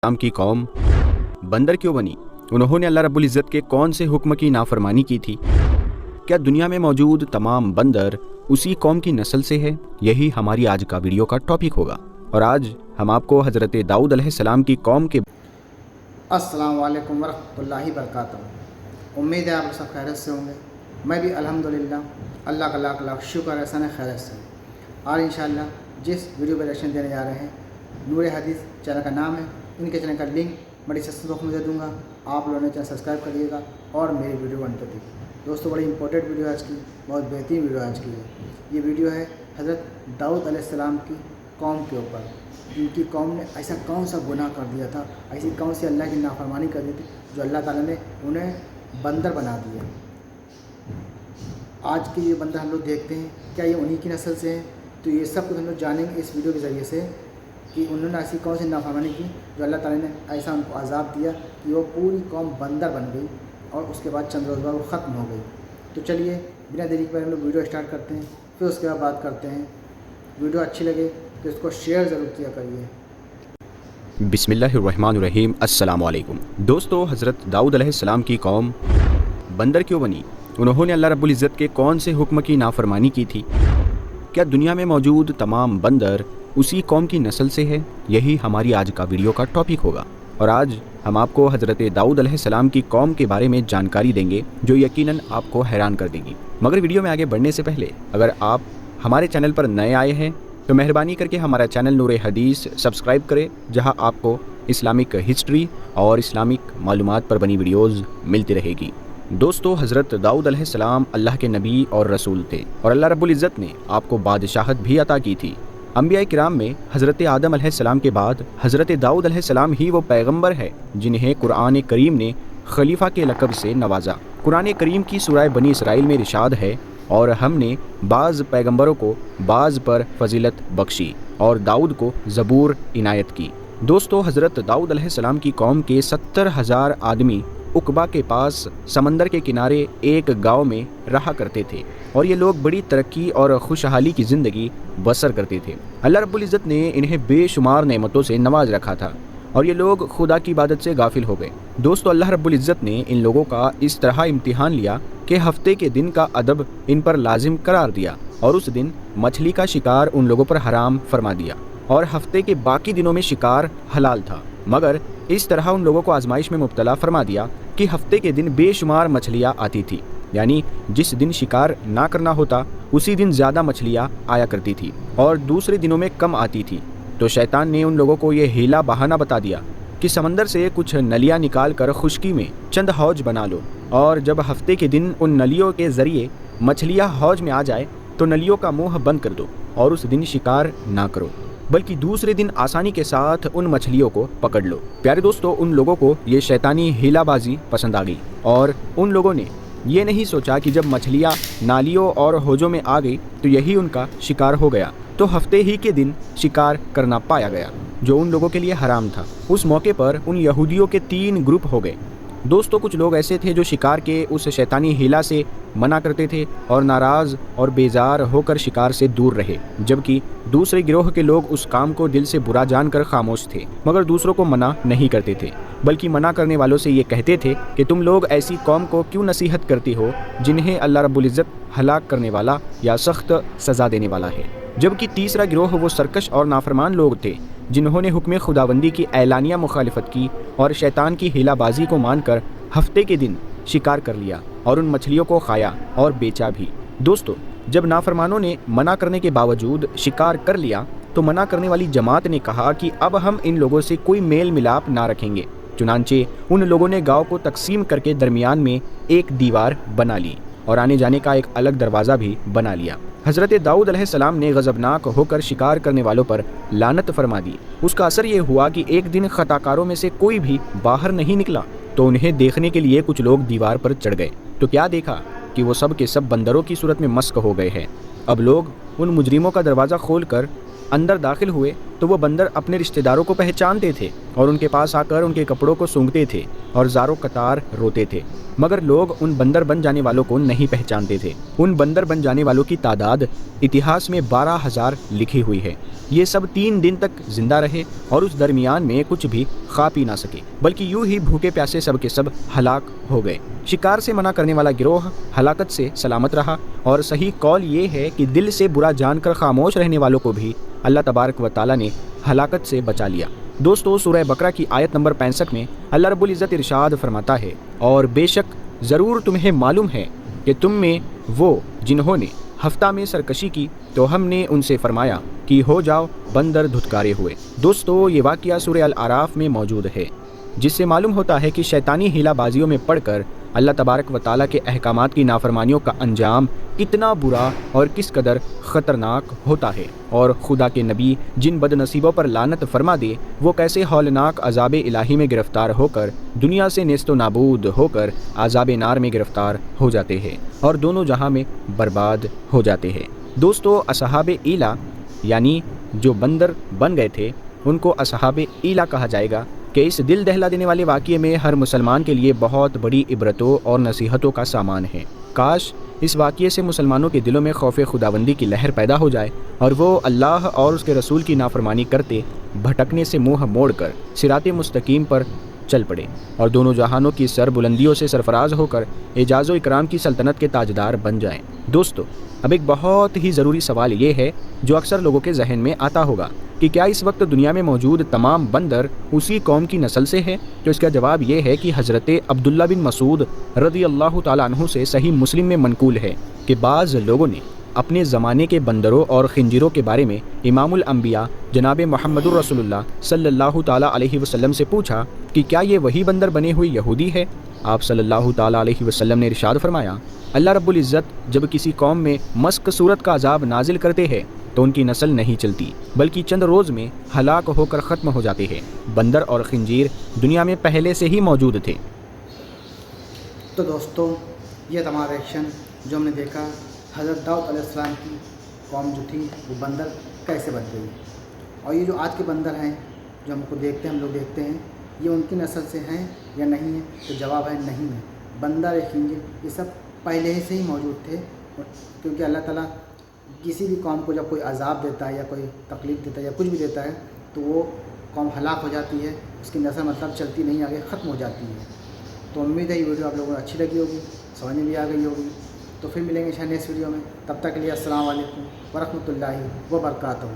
अलैहिस्सलाम की कौम बंदर क्यों बनी? उन्होंने अल्लाह रब्बुल इज़्ज़त के कौन से हुक्म की नाफरमानी की थी? क्या दुनिया में मौजूद तमाम बंदर उसी कौम की नस्ल से है? यही हमारी आज का वीडियो का टॉपिक होगा। और आज हम आपको हज़रत दाऊद अलैहिस्सलाम की कौम के अस्सलाम वालेकुम वरहमतुल्लाहि वबरकातुहू। उम्मीद है आप सब खैरियत से होंगे। मैं भी अल्हम्दुलिल्लाह अल्लाह का लाख लाख शुक्र एहसान खैरियत से। और इंशाअल्लाह जिस वीडियो पर रिएक्शन देने जा रहे हैं, नूर हदीस चैनल का नाम है। इनके चैनल का लिंक मैं डिस्क्रिप्शन बॉक्स में दे दूँगा। आप लोगों ने चैनल सब्सक्राइब करिएगा और मेरी वीडियो बन कर देखिए। दोस्तों, बड़ी इंपॉर्टेंट वीडियो है आज की, बहुत बेहतरीन वीडियो आज की है। ये वीडियो है हज़रत दाऊद अलैहिस्सलाम की कौम के ऊपर। जिनकी कौम ने ऐसा कौन सा गुनाह कर दिया था, ऐसी कौन सी अल्लाह की नाफरमानी कर दी थी जो अल्लाह ताला ने उन्हें बंदर बना दिया। आज के ये बंदर हम लोग देखते हैं, क्या ये उन्हीं की नस्ल से हैं? तो ये सब कुछ हम लोग जानेंगे इस वीडियो के ज़रिए से कि उन्होंने ऐसी कौन सी नाफरमानी की जो अल्लाह ताला ने ऐसा उनको अज़ाब दिया कि वो पूरी कौम बंदर बन गई और उसके बाद चंद रोज़ बाद वो ख़त्म हो गई। तो चलिए बिना देरी के हम लोग वीडियो स्टार्ट करते हैं, फिर उसके बाद बात करते हैं। वीडियो अच्छी लगे तो इसको शेयर ज़रूर किया करिए। बिस्मिल्लाहिर्रहमानिर्रहीम। अस्सलामु अलैकुम। दोस्तों, हज़रत दाऊद अलैहिस्सलाम की कौम बंदर क्यों बनी? उन्होंने अल्लाह रब्बुल इज़्ज़त के कौन से हुक्म की नाफरमानी की थी? क्या दुनिया में मौजूद तमाम बंदर उसी कौम की नस्ल से है? यही हमारी आज का वीडियो का टॉपिक होगा। और आज हम आपको हज़रत दाऊद अलैहिस्सलाम की कौम के बारे में जानकारी देंगे जो यकीनन आपको हैरान कर देगी। मगर वीडियो में आगे बढ़ने से पहले अगर आप हमारे चैनल पर नए आए हैं तो मेहरबानी करके हमारा चैनल नूर हदीस सब्सक्राइब करें, जहां आपको इस्लामिक हिस्ट्री और इस्लामिक मालूमात पर बनी वीडियोज़ मिलती रहेगी। दोस्तों, हज़रत दाऊद अलैहिस्सलाम अल्लाह के नबी और रसूल थे और अल्लाह रब्बुल इज़्ज़त ने आपको बादशाहत भी अता की थी। अंबिया किराम में हज़रत आदम अलैहिस्सलाम के बाद हज़रत दाऊद अलैहिस्सलाम ही वो पैगंबर है जिन्हें कुरान करीम ने खलीफा के लक़ब से नवाजा। कुरान करीम की सूरह बनी इसराइल में इरशाद है, और हमने बाज़ पैगंबरों को बाज़ पर फजीलत बख्शी और दाऊद को ज़बूर इनायत की। दोस्तों, हज़रत दाऊद अलैहिस्सलाम की कौम के 70,000 आदमी उकबा के पास समंदर के किनारे एक गांव में रहा करते थे और ये लोग बड़ी तरक्की और खुशहाली की ज़िंदगी बसर करते थे। अल्लाह रब्बुल इज़्ज़त ने इन्हें बेशुमार नेमतों से नवाज रखा था और ये लोग खुदा की इबादत से गाफिल हो गए। दोस्तों, अल्लाह रब्बुल इज़्ज़त ने इन लोगों का इस तरह इम्तिहान लिया कि हफ्ते के दिन का अदब इन पर लाजिम करार दिया और उस दिन मछली का शिकार उन लोगों पर हराम फरमा दिया और हफ्ते के बाकी दिनों में शिकार हलाल था। मगर इस तरह उन लोगों को आजमाइश में मुब्तला फरमा दिया कि हफ्ते के दिन बेशुमार मछलियाँ आती थी, यानी जिस दिन शिकार ना करना होता उसी दिन ज़्यादा मछलियाँ आया करती थी और दूसरे दिनों में कम आती थी। तो शैतान ने उन लोगों को ये हीला बहाना बता दिया कि समंदर से कुछ नलियाँ निकाल कर खुश्की में चंद हौज बना लो और जब हफ्ते के दिन उन नलियों के ज़रिए मछलियाँ हौज में आ जाए तो नलियों का मुंह बंद कर दो और उस दिन शिकार ना करो, बल्कि दूसरे दिन आसानी के साथ उन मछलियों को पकड़ लो। प्यारे दोस्तों, उन लोगों को ये शैतानी हीलाबाजी पसंद आ गई और उन लोगों ने ये नहीं सोचा कि जब मछलियाँ नालियों और हौजों में आ गई तो यही उनका शिकार हो गया। तो हफ्ते ही के दिन शिकार करना पाया गया जो उन लोगों के लिए हराम था। उस मौके पर उन यहूदियों के 3 ग्रुप हो गए। दोस्तों, कुछ लोग ऐसे थे जो शिकार के उस शैतानी हीला से मना करते थे और नाराज़ और बेजार होकर शिकार से दूर रहे, जबकि दूसरे गिरोह के लोग उस काम को दिल से बुरा जानकर खामोश थे मगर दूसरों को मना नहीं करते थे, बल्कि मना करने वालों से ये कहते थे कि तुम लोग ऐसी कौम को क्यों नसीहत करती हो जिन्हें अल्लाह रब्बुल इज़्ज़त हलाक करने वाला या सख्त सज़ा देने वाला है। जबकि तीसरा गिरोह वो सरकश और नाफरमान लोग थे जिन्होंने हुक्म खुदाबंदी की ऐलानिया मुखालिफत की और शैतान की हीलाबाजी को मानकर हफ्ते के दिन शिकार कर लिया और उन मछलियों को खाया और बेचा भी। दोस्तों, जब नाफरमानों ने मना करने के बावजूद शिकार कर लिया तो मना करने वाली जमात ने कहा कि अब हम इन लोगों से कोई मेल मिलाप ना रखेंगे। चुनांचे उन लोगों ने गाँव को तकसीम करके दरमियान में एक दीवार बना ली और आने जाने का एक अलग दरवाज़ा भी बना लिया। हज़रत दाऊद अलैहिस्सलाम ने गज़बनाक होकर शिकार करने वालों पर लानत फरमा दी। उसका असर ये हुआ कि एक दिन खताकारों में से कोई भी बाहर नहीं निकला तो उन्हें देखने के लिए कुछ लोग दीवार पर चढ़ गए तो क्या देखा कि वो सब के सब बंदरों की सूरत में मस्क हो गए हैं। अब लोग उन मुजरिमों का दरवाज़ा खोल कर अंदर दाखिल हुए तो वो बंदर अपने रिश्तेदारों को पहचानते थे और उनके पास आकर उनके कपड़ों को सूंघते थे और ज़ारो कतार रोते थे। मगर लोग उन बंदर बन जाने वालों को नहीं पहचानते थे। उन बंदर बन जाने वालों की तादाद इतिहास में 12,000 लिखी हुई है। یہ سب 3 دن تک زندہ رہے اور اس درمیان میں کچھ بھی کھا پی نہ سکے، بلکہ یوں ہی بھوکے پیاسے سب کے سب ہلاک ہو گئے۔ شکار سے منع کرنے والا گروہ ہلاکت سے سلامت رہا، اور صحیح قول یہ ہے کہ دل سے برا جان کر خاموش رہنے والوں کو بھی اللہ تبارک و تعالیٰ نے ہلاکت سے بچا لیا۔ دوستو، سورہ بقرہ کی آیت نمبر 65 میں اللہ رب العزت ارشاد فرماتا ہے، اور بے شک ضرور تمہیں معلوم ہے کہ تم میں وہ جنہوں نے ہفتہ میں سرکشی کی تو ہم نے ان سے فرمایا کہ ہو جاؤ بندر دھتکارے ہوئے۔ دوستو، یہ واقعہ سورہ الاعراف میں موجود ہے، جس سے معلوم ہوتا ہے کہ شیطانی ہیلہ بازیوں میں پڑھ کر اللہ تبارک و تعالیٰ کے احکامات کی نافرمانیوں کا انجام کتنا برا اور کس قدر خطرناک ہوتا ہے، اور خدا کے نبی جن بد نصیبوں پر لعنت فرما دے وہ کیسے ہولناک عذاب الہی میں گرفتار ہو کر دنیا سے نیست و نابود ہو کر عذاب نار میں گرفتار ہو جاتے ہیں اور دونوں جہاں میں برباد ہو جاتے ہیں۔ دوستو، اصحاب ایلا یعنی جو بندر بن گئے تھے ان کو اصحاب ایلا کہا جائے گا کہ اس دل دہلا دینے والے واقعے میں ہر مسلمان کے لیے بہت بڑی عبرتوں اور نصیحتوں کا سامان ہے۔ کاش اس واقعے سے مسلمانوں کے دلوں میں خوف خداوندی کی لہر پیدا ہو جائے اور وہ اللہ اور اس کے رسول کی نافرمانی کرتے بھٹکنے سے منہ موڑ کر صراط مستقیم پر چل پڑے اور دونوں جہانوں کی سر بلندیوں سے سرفراز ہو کر اعجاز و اکرام کی سلطنت کے تاجدار بن جائیں۔ دوستو، اب ایک بہت ہی ضروری سوال یہ ہے جو اکثر لوگوں کے ذہن میں آتا ہوگا کہ کیا اس وقت دنیا میں موجود تمام بندر اسی قوم کی نسل سے ہے؟ تو اس کا جواب یہ ہے کہ حضرت عبداللہ بن مسعود رضی اللہ تعالیٰ عنہ سے صحیح مسلم میں منقول ہے کہ بعض لوگوں نے اپنے زمانے کے بندروں اور خنجروں کے بارے میں امام الانبیاء جناب محمد الرسول اللہ صلی اللہ تعالیٰ علیہ وسلم سے پوچھا کہ کیا یہ وہی بندر بنے ہوئے یہودی ہے؟ آپ صلی اللہ تعالیٰ علیہ وسلم نے ارشاد فرمایا، اللہ رب العزت جب کسی قوم میں مسک صورت کا عذاب نازل کرتے ہیں تو ان کی نسل نہیں چلتی بلکہ چند روز میں ہلاک ہو کر ختم ہو جاتے ہیں۔ بندر اور خنزیر دنیا میں پہلے سے ہی موجود تھے۔ تو دوستو، یہ تمام ریئیکشن جو ہم نے دیکھا حضرت داؤد علیہ السلام کی قوم جو تھی وہ بندر کیسے بن گئی، اور یہ جو آج کے بندر ہیں جو ہم کو دیکھتے ہیں، ہم لوگ دیکھتے ہیں، یہ ان کی نسل سے ہیں یا نہیں ہے؟ تو جواب ہے نہیں ہے۔ بندر خنزیر یہ سب پہلے سے ہی موجود تھے، کیونکہ اللہ تعالیٰ کسی بھی قوم کو جب کوئی عذاب دیتا ہے یا کوئی تکلیف دیتا ہے یا کچھ بھی دیتا ہے تو وہ قوم ہلاک ہو جاتی ہے، اس کی نسل مطلب چلتی نہیں، آگے ختم ہو جاتی ہے۔ تو امید ہے یہ ویڈیو آپ لوگوں کو اچھی لگی ہوگی، سمجھ میں بھی آ گئی ہوگی۔ تو پھر ملیں گے نیکسٹ ویڈیو میں، تب تک کے لیے السلام علیکم ورحمۃ اللہ وبرکاتہ۔